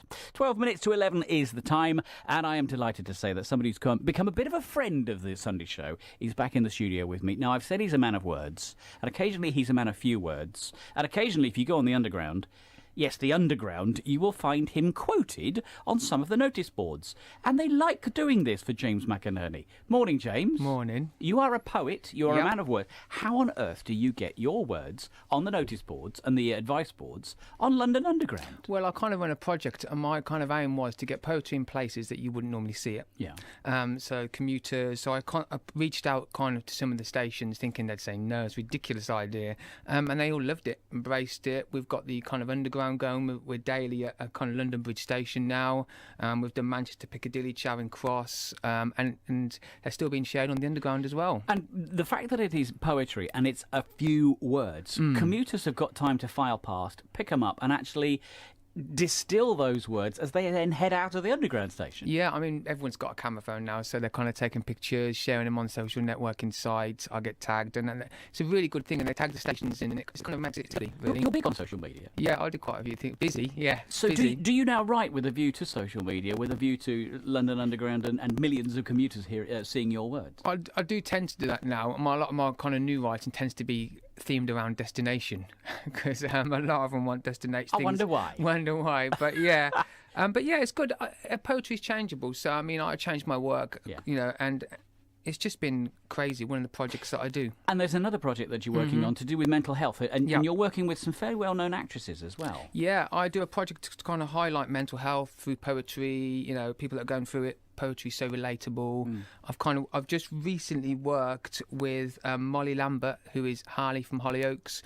that. 12 minutes to 11 is the time, and I am delighted to say that somebody who's become a bit of a friend of the Sunday show is back in the studio with me. Now, I've said he's a man of words, and occasionally he's a man of few words, and occasionally, if you go on the underground... Yes, the underground, you will find him quoted on some of the notice boards. And they like doing this for James McInerney. Morning, James. Morning. You are a poet. You are a man of words. How on earth do you get your words on the notice boards and the advice boards on London Underground? Well, I kind of run a project, and my kind of aim was to get poetry in places that you wouldn't normally see it. Yeah. So commuters. So I reached out kind of to some of the stations thinking they'd say, no, it's a ridiculous idea. And they all loved it, embraced it. We've got the kind of underground going. We're daily at a kind of London Bridge station now. We've done Manchester Piccadilly, Charing Cross, and they're still being shared on the underground as well. And the fact that it is poetry and it's a few words, commuters have got time to file past, pick them up, and actually distill those words as they then head out of the underground station. Yeah, I mean, everyone's got a camera phone now, so they're kind of taking pictures, sharing them on social networking sites. I get tagged, and it's a really good thing, and they tag the stations in, and it kind of makes it silly, really. You're big on social media. Yeah, I do quite a few things. Busy, yeah. So busy. Do you now write with a view to social media, with a view to London Underground and millions of commuters here seeing your words? I do tend to do that now. A lot of my kind of new writing tends to be themed around destination, because a lot of them want destination. I wonder why. But yeah. But yeah, it's good. Poetry's changeable, so I mean, I change my work, and it's just been crazy, one of the projects that I do. And there's another project that you're working on to do with mental health, and you're working with some fairly well-known actresses as well. Yeah, I do a project to kind of highlight mental health through poetry, people that are going through it. Poetry's so relatable. I've just recently worked with Molly Lambert, who is Harley from Hollyoaks.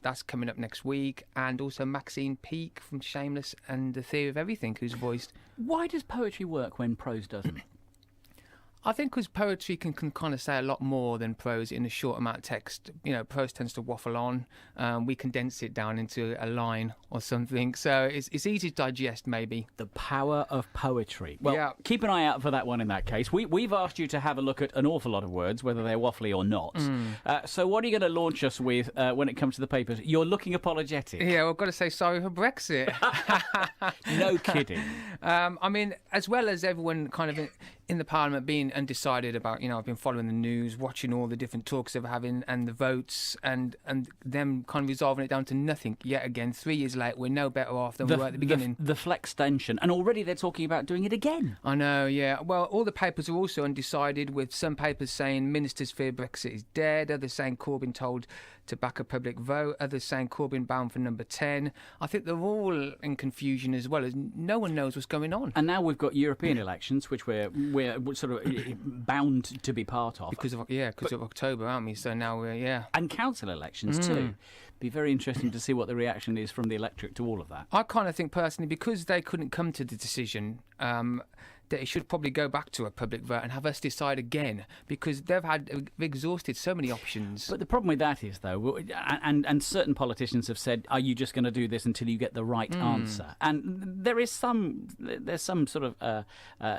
That's coming up next week, and also Maxine Peake from Shameless and The Theory of Everything, who's voiced. Why does poetry work when prose doesn't? I think because poetry can kind of say a lot more than prose in a short amount of text. Prose tends to waffle on. We condense it down into a line or something. So it's easy to digest, maybe. The power of poetry. Well, keep an eye out for that one in that case. We've asked you to have a look at an awful lot of words, whether they're waffly or not. So what are you going to launch us with when it comes to the papers? You're looking apologetic. Yeah, I've got to say sorry for Brexit. No kidding. I mean, as well as everyone kind of in the Parliament being undecided about, I've been following the news, watching all the different talks they're having and the votes, and them kind of resolving it down to nothing yet again. 3 years later, we're no better off than we were at the beginning. The flex tension, and already they're talking about doing it again. I know, yeah. Well, all the papers are also undecided, with some papers saying ministers fear Brexit is dead, others saying Corbyn told to back a public vote, others saying Corbyn bound for number 10. I think they're all in confusion as well, as no one knows what's going on. And now we've got European elections, which we're sort of bound to be part of. Because of October, aren't we? So now we're, And council elections too. Be very interesting to see what the reaction is from the electorate to all of that. I kind of think personally, because they couldn't come to the decision, that it should probably go back to a public vote and have us decide again, because they've exhausted so many options. But the problem with that is, though, and certain politicians have said, are you just going to do this until you get the right answer? And there's some sort of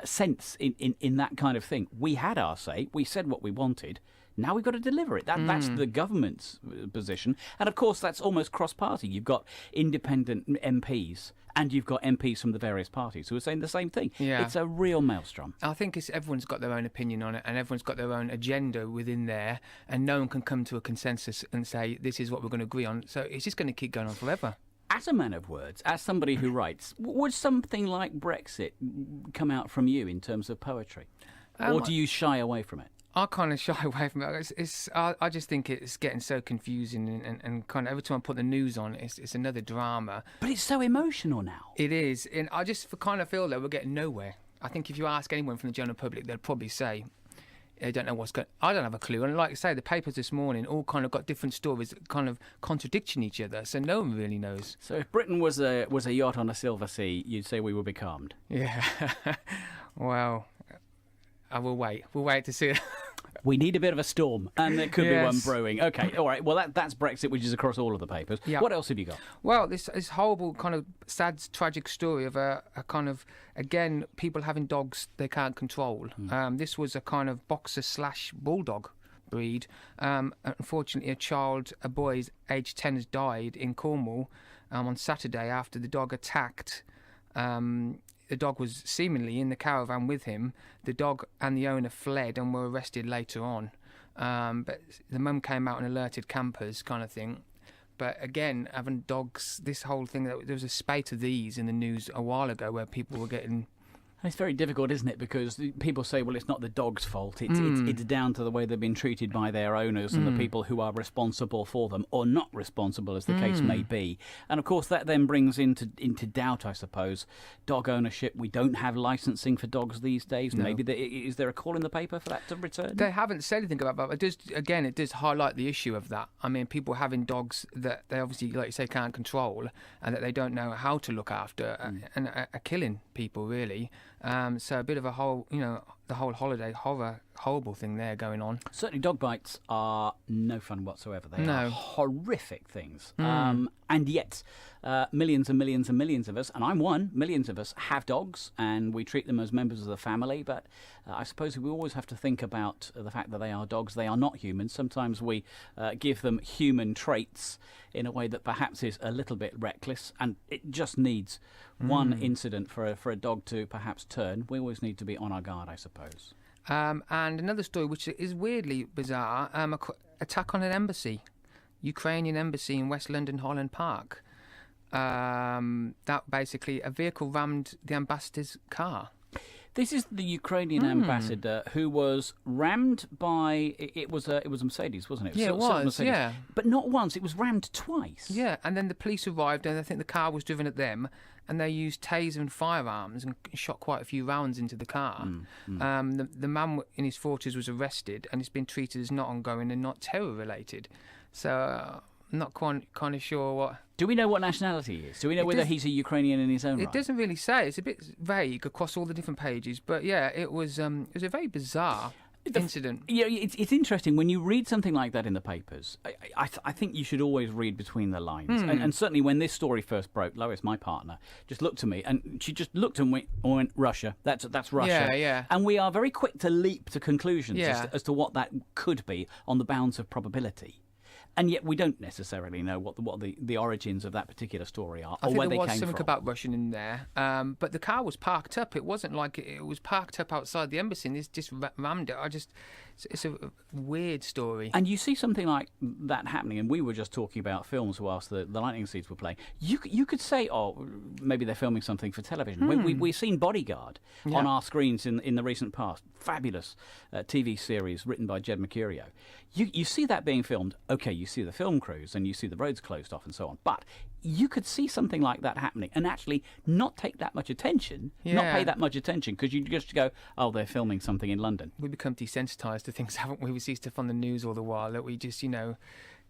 sense in that kind of thing. We had our say, we said what we wanted. Now we've got to deliver it. That's the government's position. And, of course, that's almost cross-party. You've got independent MPs and you've got MPs from the various parties who are saying the same thing. Yeah. It's a real maelstrom. I think everyone's got their own opinion on it, and everyone's got their own agenda within there, and no one can come to a consensus and say, this is what we're going to agree on. So it's just going to keep going on forever. As a man of words, as somebody who writes, would something like Brexit come out from you in terms of poetry? Or do you shy away from it? I kind of shy away from it. I just think it's getting so confusing, and kind of every time I put the news on, it's another drama. But it's so emotional now. It is, and I just kind of feel that we're getting nowhere. I think if you ask anyone from the general public, they'll probably say they don't know what's going. I don't have a clue. And like I say, the papers this morning all kind of got different stories, kind of contradicting each other. So no one really knows. So if Britain was a yacht on a silver sea, you'd say we were becalmed. Yeah. Well, I will wait. We'll wait to see it. We need a bit of a storm, and there could be one brewing. Okay, all right. Well, that's Brexit, which is across all of the papers. Yeah. What else have you got? Well, this horrible kind of sad, tragic story of a kind of, again, people having dogs they can't control. This was a kind of boxer/bulldog breed. Unfortunately, a boy aged 10 has died in Cornwall on Saturday after the dog attacked The dog was seemingly in the caravan with him. The dog and the owner fled and were arrested later on. But the mum came out and alerted campers, kind of thing. But again, having dogs, this whole thing, there was a spate of these in the news a while ago where people were getting... It's very difficult, isn't it? Because people say, well, it's not the dog's fault. It's down to the way they've been treated by their owners and the people who are responsible for them, or not responsible, as the case may be. And, of course, that then brings into doubt, I suppose, dog ownership. We don't have licensing for dogs these days. No. Maybe is there a call in the paper for that to return? They haven't said anything about that. But it does highlight the issue of that. I mean, people having dogs that they obviously, like you say, can't control and that they don't know how to look after and are killing people, really. So a bit of a whole, the whole holiday horrible thing there going on. Certainly dog bites are no fun whatsoever. They are horrific things. And yet millions and millions and millions of us, and I'm one, millions of us have dogs and we treat them as members of the family. But I suppose we always have to think about the fact that they are dogs. They are not humans. Sometimes we give them human traits in a way that perhaps is a little bit reckless, and it just needs one incident for a dog to perhaps turn. We always need to be on our guard, I suppose. And another story which is weirdly bizarre, attack on an embassy, Ukrainian embassy in West London, Holland Park. That basically, a vehicle rammed the ambassador's car. This is the Ukrainian ambassador who was rammed by... It was a Mercedes, wasn't it? Yeah, it was, Mercedes. yeah. But not once, it was rammed twice. Yeah, and then the police arrived and I think the car was driven at them and they used taser and firearms and shot quite a few rounds into the car. The man in his 40s was arrested and it's been treated as not ongoing and not terror-related. So... not kind of sure what... Do we know what nationality he is? Do we know whether he's a Ukrainian in his own right? It doesn't really say. It's a bit vague across all the different pages. But yeah, it was a very bizarre incident. Yeah, it's interesting when you read something like that in the papers. I think you should always read between the lines. And certainly when this story first broke, Lois, my partner, just looked at me and she just looked and went Russia. That's Russia. Yeah. And we are very quick to leap to conclusions as to what that could be on the bounds of probability. And yet we don't necessarily know what the origins of that particular story are, or where they came from. I think there was something about Russian in there, but the car was parked up. It wasn't like it was parked up outside the embassy and it's just rammed it. It's a weird story. And you see something like that happening, and we were just talking about films whilst the Lightning Seeds were playing. You could say, oh, maybe they're filming something for television. We've seen Bodyguard on our screens in the recent past. Fabulous TV series written by Jed Mercurio. You see that being filmed. Okay, you see the film crews and you see the roads closed off and so on. But you could see something like that happening and actually not take that much attention, not pay that much attention, because you just go, oh, they're filming something in London. We become desensitised to things, haven't we? We see stuff on the news all the while that we just,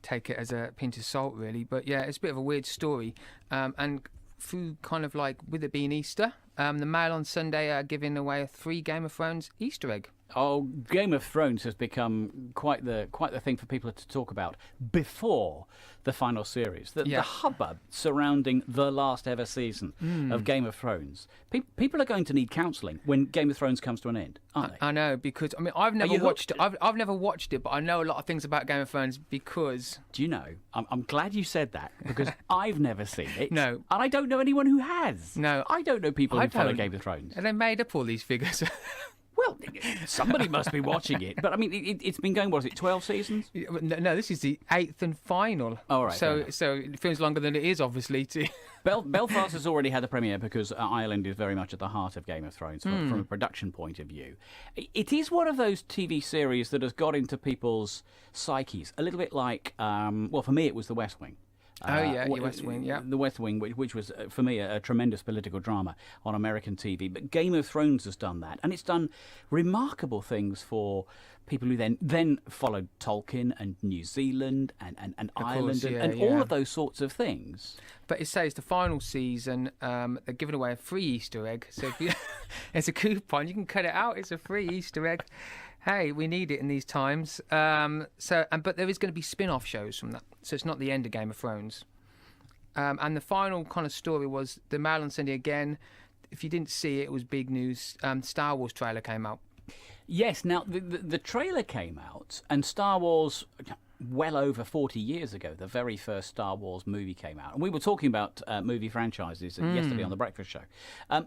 take it as a pinch of salt, really. But yeah, it's a bit of a weird story. And through kind of like, with it being Easter, the Mail on Sunday are giving away a 3 Game of Thrones Easter egg. Oh, Game of Thrones has become quite the thing for people to talk about before the final series. The hubbub surrounding the last ever season of Game of Thrones. People are going to need counselling when Game of Thrones comes to an end, aren't they? I know, because I've never watched it. I've never watched it, but I know a lot of things about Game of Thrones because... Do you know? I'm glad you said that, because I've never seen it. No, and I don't know anyone who has. No, I don't know people who follow Game of Thrones. And they made up all these figures. Well, somebody must be watching it. But, I mean, it's been going, 12 seasons? No, this is the 8th and final. All right. So it feels longer than it is, obviously. Belfast has already had a premiere because Ireland is very much at the heart of Game of Thrones from a production point of view. It is one of those TV series that has got into people's psyches, a little bit like, for me it was The West Wing. West Wing, yeah. The West Wing, which was, for me, a tremendous political drama on American TV. But Game of Thrones has done that, and it's done remarkable things for people who then followed Tolkien and New Zealand and Ireland and all of those sorts of things. But it says the final season, they're giving away a free Easter egg. So if it's a coupon, you can cut it out. It's a free Easter egg. Hey, we need it in these times. But there is going to be spin-off shows from that. So it's not the end of Game of Thrones. And the final kind of story was the Mail on Sunday again. If you didn't see it, it was big news. Star Wars trailer came out. Yes, now the trailer came out, and Star Wars, well over 40 years ago, the very first Star Wars movie came out. And we were talking about movie franchises yesterday on The Breakfast Show.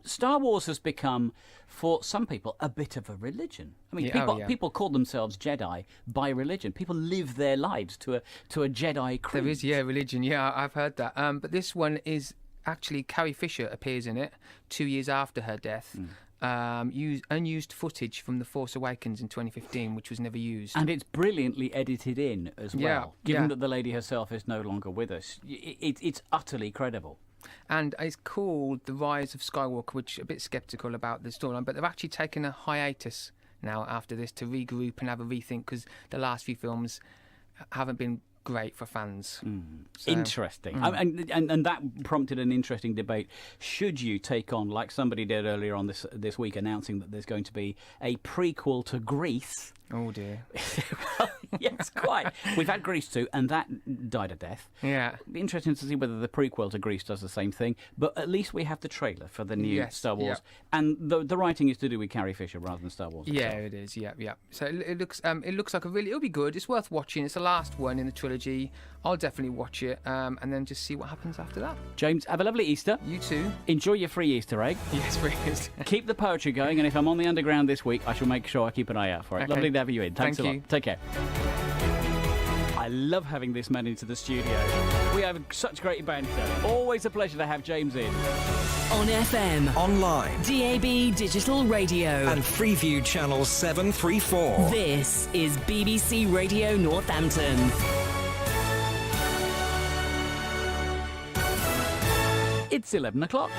Star Wars has become, for some people, a bit of a religion. I mean, people call themselves Jedi by religion. People live their lives to a Jedi creed. There is, religion. Yeah, I've heard that. But this one is actually, Carrie Fisher appears in it 2 years after her death. Unused footage from The Force Awakens in 2015, which was never used. And it's brilliantly edited in as well, given that the lady herself is no longer with us. It's utterly credible. And it's called The Rise of Skywalker, which I'm a bit sceptical about the storyline, but they've actually taken a hiatus now after this to regroup and have a rethink, because the last few films haven't been great for fans. So, interesting. And that prompted an interesting debate. Should you take on, like somebody did earlier on this week, announcing that there's going to be a prequel to Grease? Oh dear. Well, yes, quite. We've had Grease 2, and that died a death. Yeah. It'd be interesting to see whether the prequel to Grease does the same thing. But at least we have the trailer for the new Star Wars. Yeah. And the writing is to do with Carrie Fisher rather than Star Wars. Yeah, it is. Yeah. So it looks like it'll be good. It's worth watching. It's the last one in the trilogy. I'll definitely watch it, and then just see what happens after that. James, have a lovely Easter. You too. Enjoy your free Easter egg. Yes, free Easter. Keep the poetry going, and if I'm on the underground this week, I shall make sure I keep an eye out for it. Okay. Lovely to have you in. Thanks Thank a you. lot. Take care. I love having this man into the studio. We have such great banter. Always a pleasure to have James in. On FM, online, DAB digital radio, and Freeview channel 734. This is BBC Radio Northampton. It's 11 o'clock.